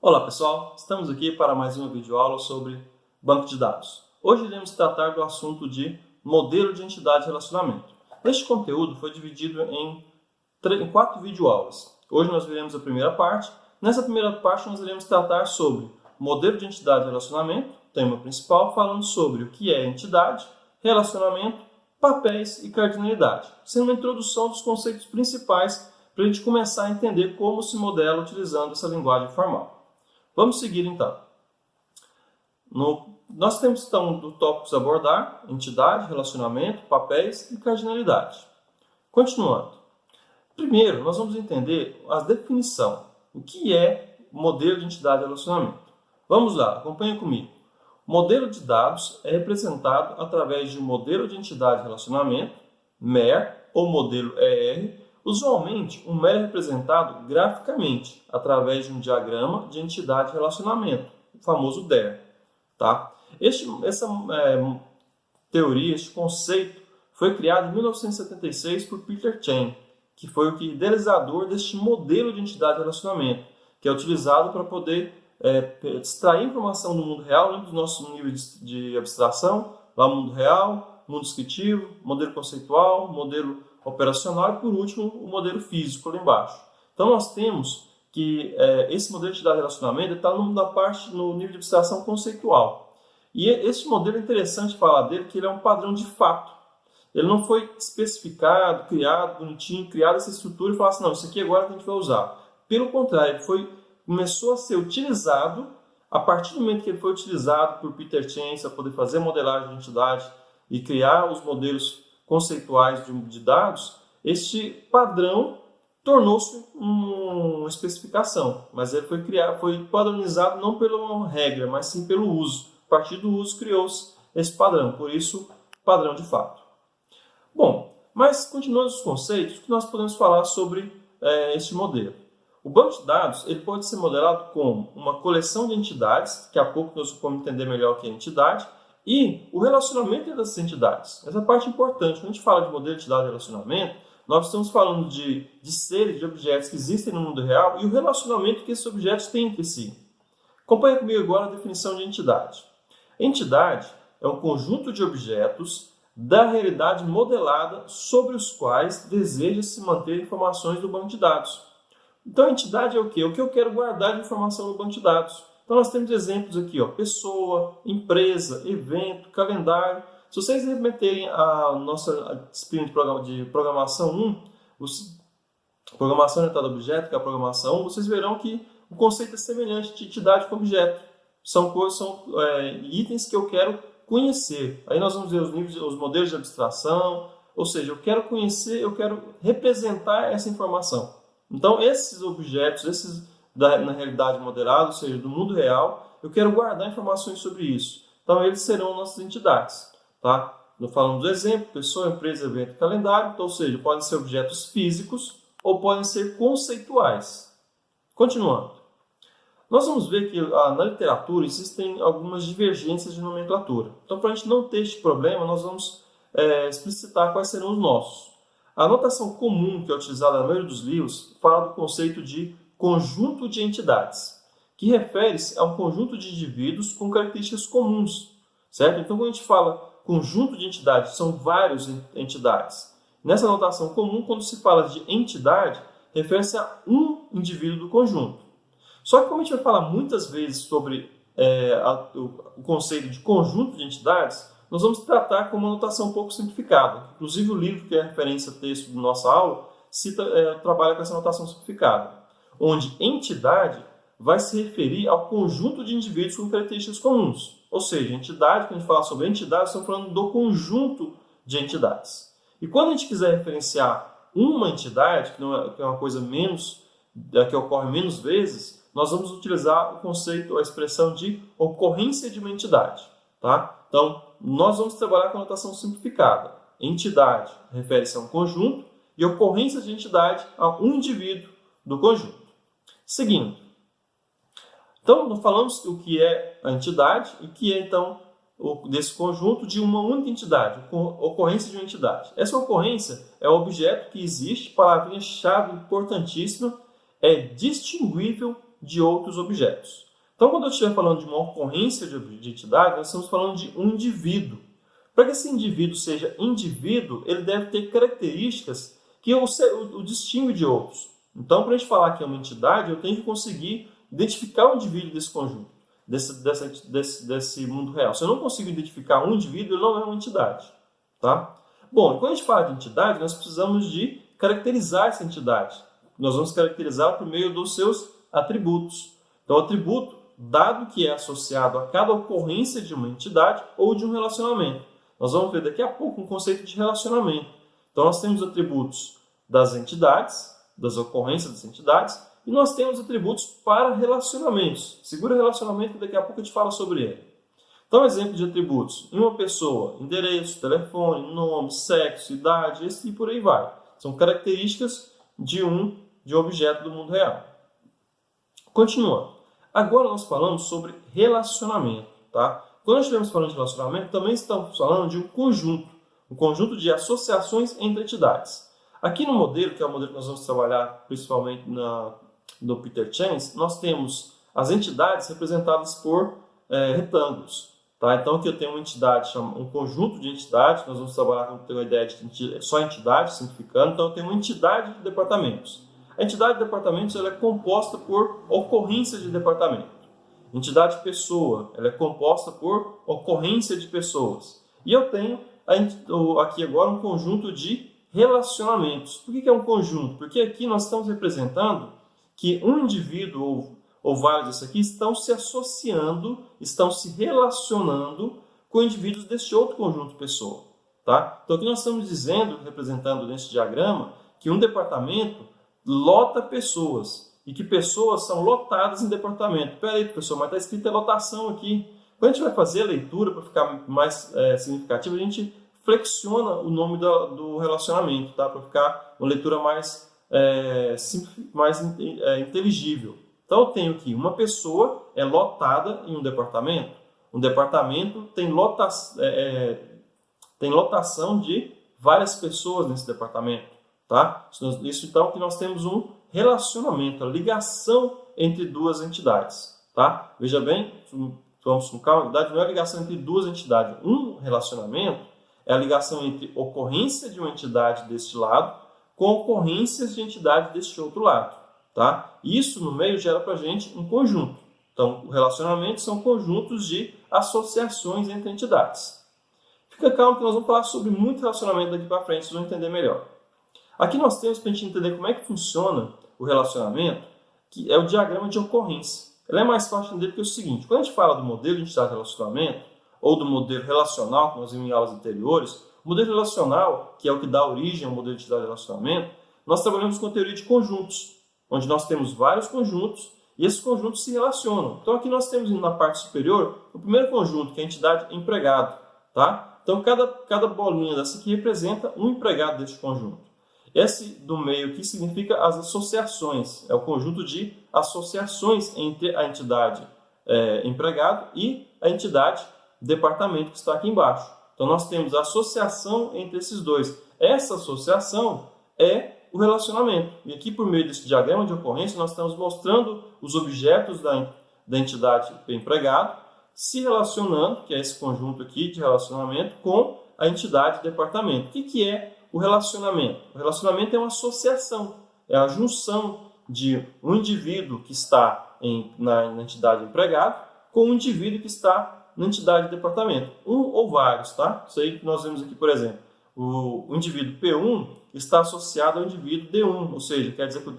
Olá pessoal, estamos aqui para mais uma videoaula sobre banco de dados. Hoje iremos tratar do assunto de modelo de entidade de relacionamento. Este conteúdo foi dividido em 4 videoaulas. Hoje nós veremos a primeira parte. Nessa primeira parte nós iremos tratar sobre modelo de entidade de relacionamento, tema principal, falando sobre o que é entidade, relacionamento, papéis e cardinalidade, sendo uma introdução dos conceitos principais para a gente começar a entender como se modela utilizando essa linguagem formal. Vamos seguir então. Nós temos então do tópicos a abordar: entidade, relacionamento, papéis e cardinalidade. Continuando. Primeiro, nós vamos entender a definição. O que é modelo de entidade e relacionamento? Vamos lá, acompanha comigo. O modelo de dados é representado através de um modelo de entidade e relacionamento, MER, ou modelo ER. Usualmente, um MER é representado graficamente, através de um diagrama de entidade e relacionamento, o famoso DER. Tá? Essa teoria, este conceito, foi criado em 1976 por Peter Chen, que foi o idealizador deste modelo de entidade e relacionamento, que é utilizado para poder extrair informação do mundo real, lembra do nosso nível de abstração, lá no mundo real, mundo descritivo, modelo conceitual, modelo operacional e, por último, o modelo físico lá embaixo. Então, nós temos que esse modelo de entidade e relacionamento está no nível de abstração conceitual. E esse modelo é interessante falar dele, porque ele é um padrão de fato. Ele não foi especificado, criado, bonitinho, criado essa estrutura e falar assim, não, isso aqui agora a gente vai usar. Pelo contrário, ele começou a ser utilizado a partir do momento que ele foi utilizado por Peter Chen para poder fazer modelagem de entidade e criar os modelos conceituais de dados. Este padrão tornou-se uma especificação, mas ele foi padronizado não pela regra, mas sim pelo uso. A partir do uso criou-se esse padrão, por isso padrão de fato. Bom, mas continuando os conceitos, o que nós podemos falar sobre este modelo? O banco de dados ele pode ser modelado como uma coleção de entidades, daqui a pouco nós vamos entender melhor o que é entidade, e o relacionamento entre as entidades. Essa parte é importante. Quando a gente fala de modelo de entidade e relacionamento, nós estamos falando de seres, de objetos que existem no mundo real e o relacionamento que esses objetos têm entre si. Acompanhe comigo agora a definição de entidade. Entidade é um conjunto de objetos da realidade modelada sobre os quais deseja-se manter informações do banco de dados. Então, a entidade é o quê? O que eu quero guardar de informação no banco de dados. Então, nós temos exemplos aqui, pessoa, empresa, evento, calendário. Se vocês remeterem à nossa disciplina de programação 1, programação orientada a objeto, que é a programação 1, vocês verão que o conceito é semelhante de entidade com objeto. São itens que eu quero conhecer. Aí nós vamos ver os modelos de abstração, ou seja, eu quero conhecer, eu quero representar essa informação. Então, esses objetos, na realidade modelada, ou seja, do mundo real, eu quero guardar informações sobre isso. Então, eles serão nossas entidades. Tá? Falando do exemplo, pessoa, empresa, evento, calendário, então, ou seja, podem ser objetos físicos ou podem ser conceituais. Continuando. Nós vamos ver que na literatura existem algumas divergências de nomenclatura. Então, para a gente não ter este problema, nós vamos explicitar quais serão os nossos. A notação comum que é utilizada na maioria dos livros fala do conceito de conjunto de entidades, que refere-se a um conjunto de indivíduos com características comuns, certo? Então, quando a gente fala conjunto de entidades, são várias entidades. Nessa notação comum, quando se fala de entidade, refere-se a um indivíduo do conjunto. Só que como a gente vai falar muitas vezes sobre o conceito de conjunto de entidades, nós vamos tratar com uma notação um pouco simplificada. Inclusive, o livro que é referência ao texto da nossa aula trabalha com essa notação simplificada, onde entidade vai se referir ao conjunto de indivíduos com características comuns. Ou seja, entidade, quando a gente fala sobre entidade, estamos falando do conjunto de entidades. E quando a gente quiser referenciar uma entidade, que é uma coisa que ocorre menos vezes, nós vamos utilizar o conceito, a expressão de ocorrência de uma entidade. Tá? Então, nós vamos trabalhar com a notação simplificada. Entidade refere-se a um conjunto e ocorrência de entidade a um indivíduo do conjunto. Seguindo. Então, nós falamos o que é a entidade e o que é, então, desse conjunto de uma única entidade, ocorrência de uma entidade. Essa ocorrência é o objeto que existe, palavrinha-chave importantíssima, é distinguível de outros objetos. Então, quando eu estiver falando de uma ocorrência de entidade, nós estamos falando de um indivíduo. Para que esse indivíduo seja indivíduo, ele deve ter características que o distingue de outros. Então, para a gente falar que é uma entidade, eu tenho que conseguir identificar o indivíduo desse conjunto, desse mundo real. Se eu não consigo identificar um indivíduo, ele não é uma entidade. Tá? Bom, quando a gente fala de entidade, nós precisamos de caracterizar essa entidade. Nós vamos caracterizá-la por meio dos seus atributos. Então, o atributo, dado que é associado a cada ocorrência de uma entidade ou de um relacionamento. Nós vamos ver daqui a pouco um conceito de relacionamento. Então, nós temos atributos das entidades, das ocorrências das entidades, e nós temos atributos para relacionamentos. Segura relacionamento que daqui a pouco a gente fala sobre ele. Então, exemplo de atributos. Em uma pessoa, endereço, telefone, nome, sexo, idade, e por aí vai. São características de um objeto do mundo real. Continuando. Agora nós falamos sobre relacionamento. Tá? Quando nós estivermos falando de relacionamento, também estamos falando de um conjunto de associações entre entidades. Aqui no modelo, que é o modelo que nós vamos trabalhar principalmente no Peter Chance, nós temos as entidades representadas por retângulos. Tá? Então aqui eu tenho uma entidade, um conjunto de entidades, nós vamos trabalhar com a ideia de só entidade, simplificando. Então eu tenho uma entidade de departamentos. A entidade de departamentos ela é composta por ocorrências de departamento. Entidade pessoa, ela é composta por ocorrência de pessoas. E eu tenho aqui agora um conjunto de relacionamentos. Por que é um conjunto? Porque aqui nós estamos representando que um indivíduo ou vários desses aqui estão se associando, estão se relacionando com indivíduos deste outro conjunto pessoa. Tá? Então aqui nós estamos dizendo, representando nesse diagrama, que um departamento lota pessoas. E que pessoas são lotadas em departamento. Espera aí, professor, mas está escrito lotação aqui. Quando a gente vai fazer a leitura, para ficar mais significativo, a gente flexiona o nome do relacionamento, tá? Para ficar uma leitura mais inteligível. Então, eu tenho aqui uma pessoa é lotada em um departamento. Um departamento tem lotação de várias pessoas nesse departamento. Tá? Isso então que nós temos um relacionamento, a ligação entre duas entidades. Tá? Veja bem, vamos com calma, não é a ligação entre duas entidades. Um relacionamento é a ligação entre ocorrência de uma entidade deste lado com ocorrências de entidade deste outro lado. Tá? Isso no meio gera para a gente um conjunto. Então, relacionamentos são conjuntos de associações entre entidades. Fica calmo que nós vamos falar sobre muito relacionamento daqui para frente, vocês vão entender melhor. Aqui nós temos, para a gente entender como é que funciona o relacionamento, que é o diagrama de ocorrência. Ele é mais fácil de entender porque é o seguinte, quando a gente fala do modelo de entidade de relacionamento, ou do modelo relacional, que nós vimos em aulas anteriores, o modelo relacional, que é o que dá origem ao modelo de entidade de relacionamento, nós trabalhamos com a teoria de conjuntos, onde nós temos vários conjuntos e esses conjuntos se relacionam. Então aqui nós temos na parte superior o primeiro conjunto, que é a entidade empregado. Tá? Então cada bolinha dessa aqui representa um empregado deste conjunto. Esse do meio aqui significa as associações, é o conjunto de associações entre a entidade empregado e a entidade departamento que está aqui embaixo. Então nós temos a associação entre esses dois. Essa associação é o relacionamento. E aqui por meio desse diagrama de ocorrência nós estamos mostrando os objetos da entidade empregado se relacionando, que é esse conjunto aqui de relacionamento, com a entidade departamento. O que é o relacionamento? O relacionamento é uma associação, é a junção de um indivíduo que está na entidade empregado com um indivíduo que está na entidade departamento. Um ou vários, tá? Isso aí que nós vemos aqui, por exemplo. O indivíduo P1 está associado ao indivíduo D1, ou seja, quer dizer que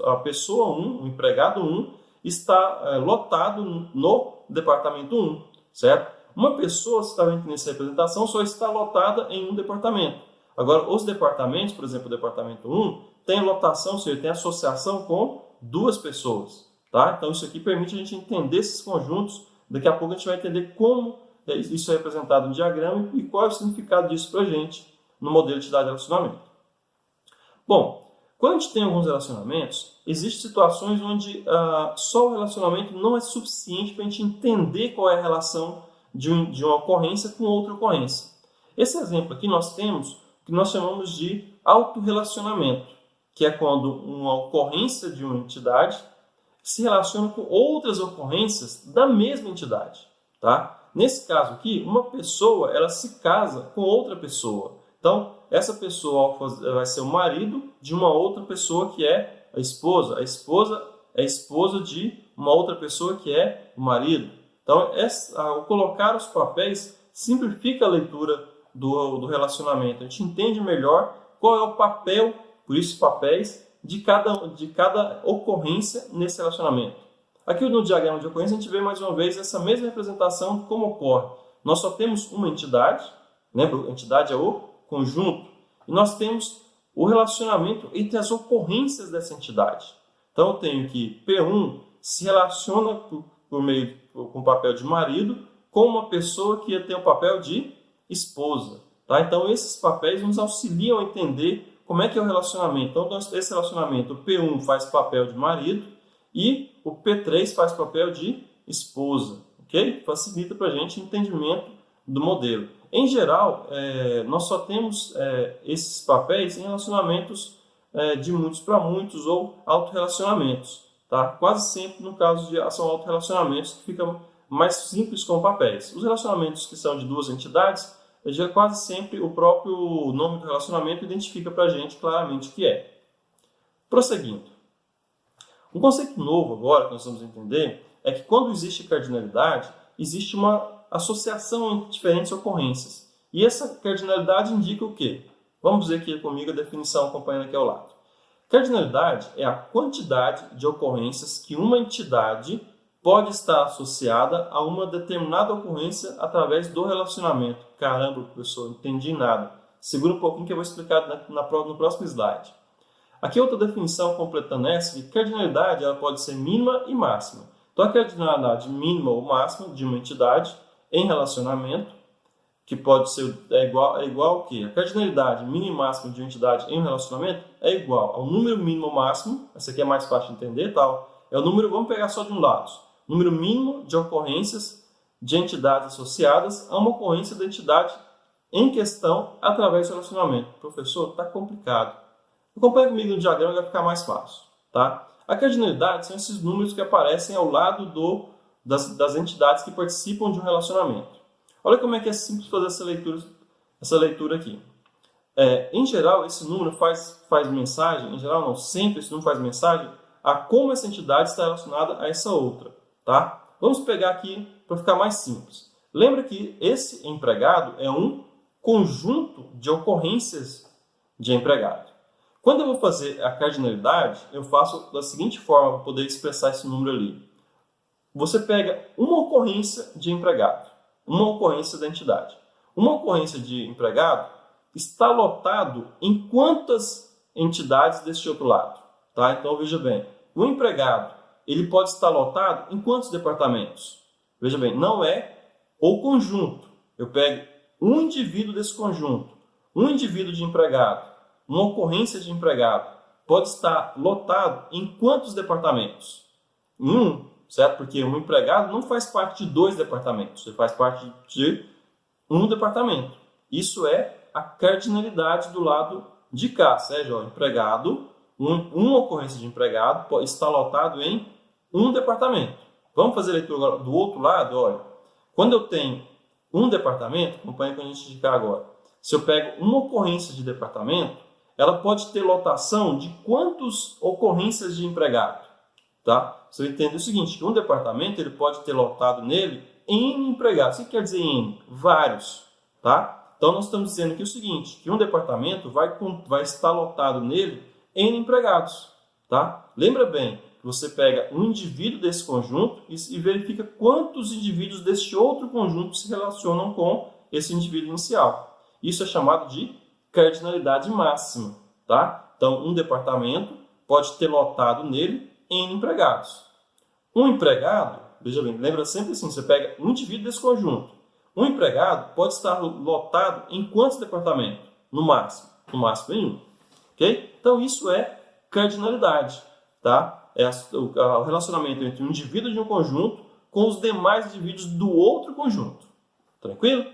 a pessoa 1, o empregado 1, está lotado no departamento 1, certo? Uma pessoa, se está vendo nessa representação, só está lotada em um departamento. Agora, os departamentos, por exemplo, o departamento 1, tem lotação, ou seja, tem associação com duas pessoas. Tá? Então, isso aqui permite a gente entender esses conjuntos. Daqui a pouco a gente vai entender como isso é representado no diagrama e qual é o significado disso para a gente no modelo de entidade de relacionamento. Bom, quando a gente tem alguns relacionamentos, existem situações onde só o relacionamento não é suficiente para a gente entender qual é a relação de uma ocorrência com outra ocorrência. Esse exemplo aqui nós temos o que nós chamamos de autorrelacionamento, que é quando uma ocorrência de uma entidade que se relacionam com outras ocorrências da mesma entidade. Tá? Nesse caso aqui, uma pessoa ela se casa com outra pessoa. Então, essa pessoa vai ser o marido de uma outra pessoa que é a esposa. A esposa é a esposa de uma outra pessoa que é o marido. Então, ao colocar os papéis, simplifica a leitura do relacionamento. A gente entende melhor qual é o papel, por isso papéis, de cada ocorrência nesse relacionamento. Aqui no diagrama de ocorrência a gente vê mais uma vez essa mesma representação de como ocorre. Nós só temos uma entidade, lembra? A entidade é o conjunto, e nós temos o relacionamento entre as ocorrências dessa entidade. Então eu tenho que P1 se relaciona com o papel de marido com uma pessoa que ia ter o papel de esposa. Tá? Então esses papéis nos auxiliam a entender como é que é o relacionamento. Então esse relacionamento, o P1 faz papel de marido e o P3 faz papel de esposa. Okay? Facilita para a gente o entendimento do modelo. Em geral, nós só temos esses papéis em relacionamentos de muitos para muitos ou autorrelacionamentos. Tá? Quase sempre, no caso de são autorrelacionamentos que ficam mais simples com papéis. Os relacionamentos que são de duas entidades, já quase sempre o próprio nome do relacionamento identifica para a gente claramente o que é. Prosseguindo. Um conceito novo agora que nós vamos entender é que quando existe cardinalidade, existe uma associação entre diferentes ocorrências. E essa cardinalidade indica o quê? Vamos ver aqui comigo a definição acompanhando aqui ao lado. Cardinalidade é a quantidade de ocorrências que uma entidade pode estar associada a uma determinada ocorrência através do relacionamento. Caramba, professor, não entendi nada. Segura um pouquinho que eu vou explicar no próximo slide. Aqui outra definição completando essa, que cardinalidade ela pode ser mínima e máxima. Então a cardinalidade mínima ou máxima de uma entidade em relacionamento, que pode ser igual ao quê? A cardinalidade mínima e máxima de uma entidade em um relacionamento é igual ao número mínimo ou máximo, essa aqui é mais fácil de entender, tal. É o número, vamos pegar só de um lado, número mínimo de ocorrências de entidades associadas a uma ocorrência da entidade em questão através do relacionamento. Professor, está complicado. Acompanhe comigo no diagrama, vai ficar mais fácil. Tá? A cardinalidade são esses números que aparecem ao lado das entidades que participam de um relacionamento. Olha como é que é simples fazer essa leitura aqui. Em geral, esse número faz mensagem, em geral não, sempre esse número faz mensagem a como essa entidade está relacionada a essa outra. Tá? Vamos pegar aqui para ficar mais simples. Lembra que esse empregado é um conjunto de ocorrências de empregado. Quando eu vou fazer a cardinalidade, eu faço da seguinte forma para poder expressar esse número ali. Você pega uma ocorrência de empregado, uma ocorrência da entidade. Uma ocorrência de empregado está lotado em quantas entidades deste outro lado? Tá? Então, veja bem, o empregado ele pode estar lotado em quantos departamentos? Veja bem, não é o conjunto. Eu pego um indivíduo desse conjunto, um indivíduo de empregado, uma ocorrência de empregado, pode estar lotado em quantos departamentos? Em um, certo? Porque um empregado não faz parte de dois departamentos, ele faz parte de um departamento. Isso é a cardinalidade do lado de cá, certo? O empregado, uma ocorrência de empregado está lotado em um departamento. Vamos fazer a leitura do outro lado? Olha, quando eu tenho um departamento, acompanha com a gente indicar agora. Se eu pego uma ocorrência de departamento, ela pode ter lotação de quantas ocorrências de empregado? Tá? Você entende o seguinte, que um departamento ele pode ter lotado nele N empregados. O que quer dizer N? Vários. Tá? Então, nós estamos dizendo aqui o seguinte, que um departamento vai estar lotado nele N empregados. Tá? Lembra bem, que você pega um indivíduo desse conjunto e verifica quantos indivíduos deste outro conjunto se relacionam com esse indivíduo inicial. Isso é chamado de cardinalidade máxima. Tá? Então, um departamento pode ter lotado nele N empregados. Um empregado, veja bem, lembra sempre assim, você pega um indivíduo desse conjunto. Um empregado pode estar lotado em quantos departamentos? No máximo em um. Okay? Então, isso é cardinalidade. Tá? É o relacionamento entre um indivíduo de um conjunto com os demais indivíduos do outro conjunto. Tranquilo?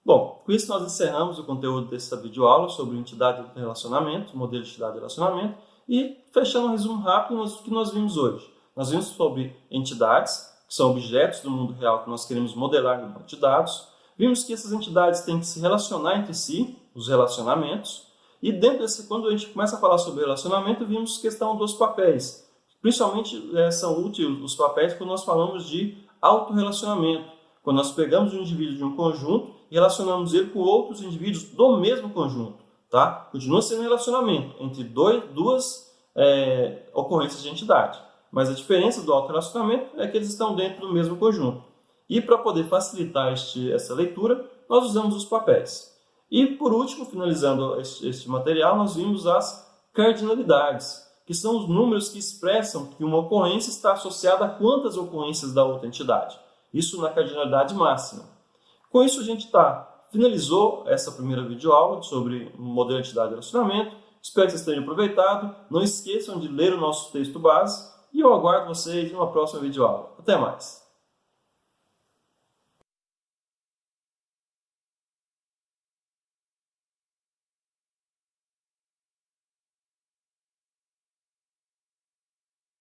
Bom, com isso nós encerramos o conteúdo dessa videoaula sobre entidade de relacionamento, modelo de entidade de relacionamento, e fechando um resumo rápido do que nós vimos hoje. nós vimos sobre entidades, que são objetos do mundo real que nós queremos modelar no banco de dados. Vimos que essas entidades têm que se relacionar entre si, os relacionamentos. E dentro desse, quando a gente começa a falar sobre relacionamento, vimos questão dos papéis. Principalmente são úteis os papéis quando nós falamos de autorrelacionamento. Quando nós pegamos um indivíduo de um conjunto e relacionamos ele com outros indivíduos do mesmo conjunto. Tá? Continua sendo um relacionamento entre duas ocorrências de entidade. Mas a diferença do autorrelacionamento é que eles estão dentro do mesmo conjunto. E para poder facilitar essa leitura, nós usamos os papéis. E por último, finalizando este material, nós vimos as cardinalidades, que são os números que expressam que uma ocorrência está associada a quantas ocorrências da outra entidade. Isso na cardinalidade máxima. Com isso a gente finalizou essa primeira videoaula sobre o modelo de entidade e relacionamento. Espero que vocês tenham aproveitado. Não esqueçam de ler o nosso texto base e eu aguardo vocês em uma próxima videoaula. Até mais!